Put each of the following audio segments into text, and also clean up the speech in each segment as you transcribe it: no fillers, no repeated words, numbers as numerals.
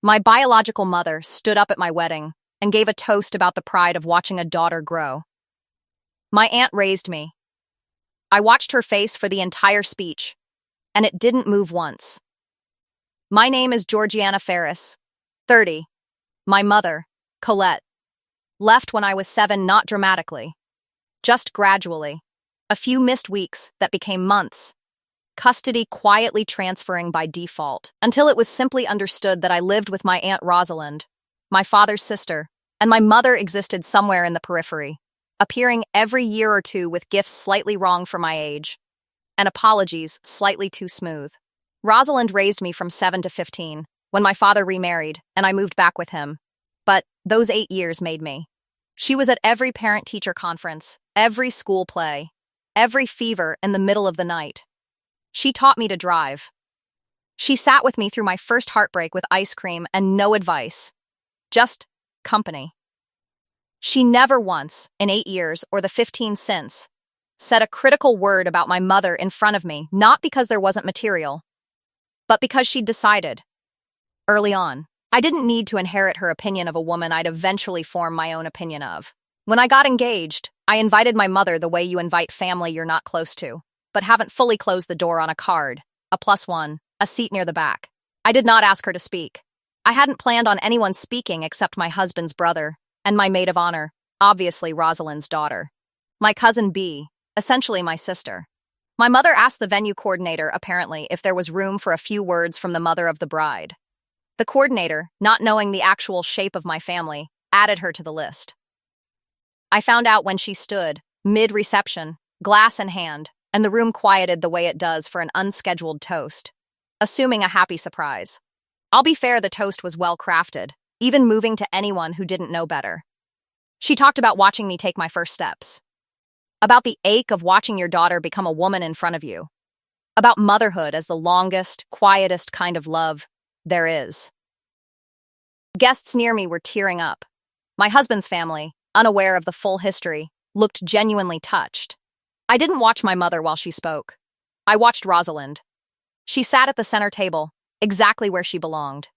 My biological mother stood up at my wedding and gave a toast about the pride of watching a daughter grow. My aunt raised me. I watched her face for the entire speech, and it didn't move once. My name is Georgiana Ferris, 30. My mother, Colette, left when I was 7, not dramatically, just gradually. A few missed weeks that became months. Custody quietly transferring by default, until it was simply understood that I lived with my Aunt Rosalind, my father's sister, and my mother existed somewhere in the periphery, appearing every year or two with gifts slightly wrong for my age, and apologies slightly too smooth. Rosalind raised me from 7 to 15, when my father remarried, and I moved back with him. But those 8 years made me. She was at every parent-teacher conference, every school play, every fever in the middle of the night. She taught me to drive. She sat with me through my first heartbreak with ice cream and no advice. Just company. She never once, in 8 years or the 15 since, said a critical word about my mother in front of me, not because there wasn't material, but because she'd decided. Early on, I didn't need to inherit her opinion of a woman I'd eventually form my own opinion of. When I got engaged, I invited my mother the way you invite family you're not close to, but haven't fully closed the door on a card, a +1, a seat near the back. I did not ask her to speak. I hadn't planned on anyone speaking except my husband's brother, and my maid of honor, obviously Rosalind's daughter. My cousin B, essentially my sister. My mother asked the venue coordinator, apparently, if there was room for a few words from the mother of the bride. The coordinator, not knowing the actual shape of my family, added her to the list. I found out when she stood, mid-reception, glass in hand, and the room quieted the way it does for an unscheduled toast, assuming a happy surprise. I'll be fair, the toast was well-crafted, even moving to anyone who didn't know better. She talked about watching me take my first steps, about the ache of watching your daughter become a woman in front of you, about motherhood as the longest, quietest kind of love there is. Guests near me were tearing up. My husband's family, unaware of the full history, looked genuinely touched. I didn't watch my mother while she spoke. I watched Rosalind. She sat at the center table, exactly where she belonged.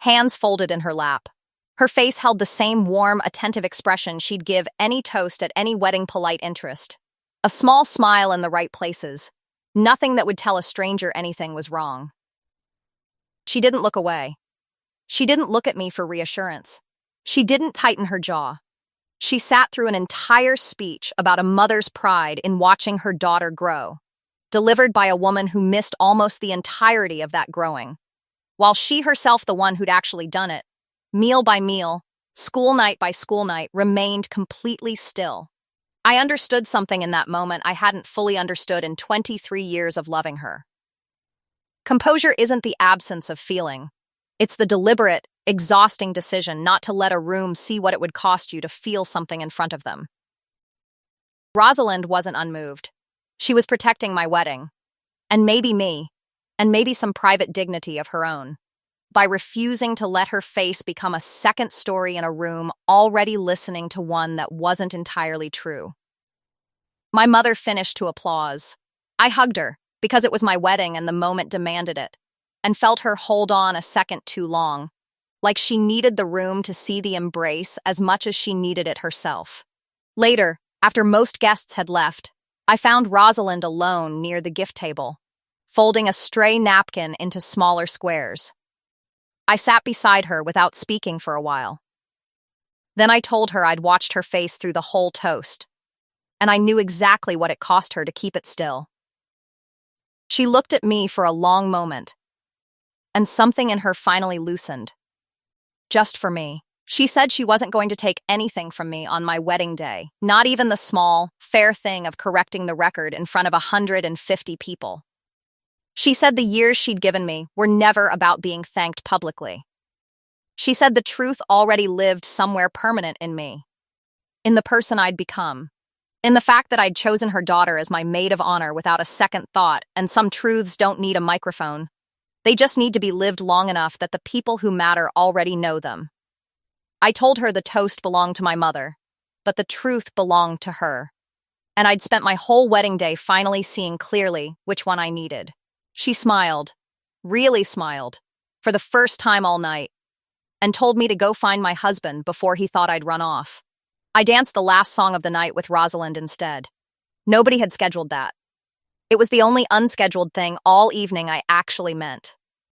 Hands folded in her lap. Her face held the same warm, attentive expression she'd give any toast at any wedding polite interest. A small smile in the right places. Nothing that would tell a stranger anything was wrong. She didn't look away. She didn't look at me for reassurance. She didn't tighten her jaw. She sat through an entire speech about a mother's pride in watching her daughter grow, delivered by a woman who missed almost the entirety of that growing, while she herself, the one who'd actually done it, meal by meal, school night by school night, remained completely still. I understood something in that moment I hadn't fully understood in 23 years of loving her. Composure isn't the absence of feeling. It's the deliberate, exhausting decision not to let a room see what it would cost you to feel something in front of them. Rosalind wasn't unmoved. She was protecting my wedding, and maybe me, and maybe some private dignity of her own, by refusing to let her face become a second story in a room already listening to one that wasn't entirely true. My mother finished to applause. I hugged her, because it was my wedding and the moment demanded it, and felt her hold on a second too long, like she needed the room to see the embrace as much as she needed it herself. Later, after most guests had left, I found Rosalind alone near the gift table, folding a stray napkin into smaller squares. I sat beside her without speaking for a while. Then I told her I'd watched her face through the whole toast, and I knew exactly what it cost her to keep it still. She looked at me for a long moment, and something in her finally loosened. Just for me. She said she wasn't going to take anything from me on my wedding day, not even the small, fair thing of correcting the record in front of 150 people. She said the years she'd given me were never about being thanked publicly. She said the truth already lived somewhere permanent in me, in the person I'd become, in the fact that I'd chosen her daughter as my maid of honor without a second thought, and some truths don't need a microphone. They just need to be lived long enough that the people who matter already know them. I told her the toast belonged to my mother, but the truth belonged to her. And I'd spent my whole wedding day finally seeing clearly which one I needed. She smiled, really smiled, for the first time all night, and told me to go find my husband before he thought I'd run off. I danced the last song of the night with Rosalind instead. Nobody had scheduled that. It was the only unscheduled thing all evening I actually meant.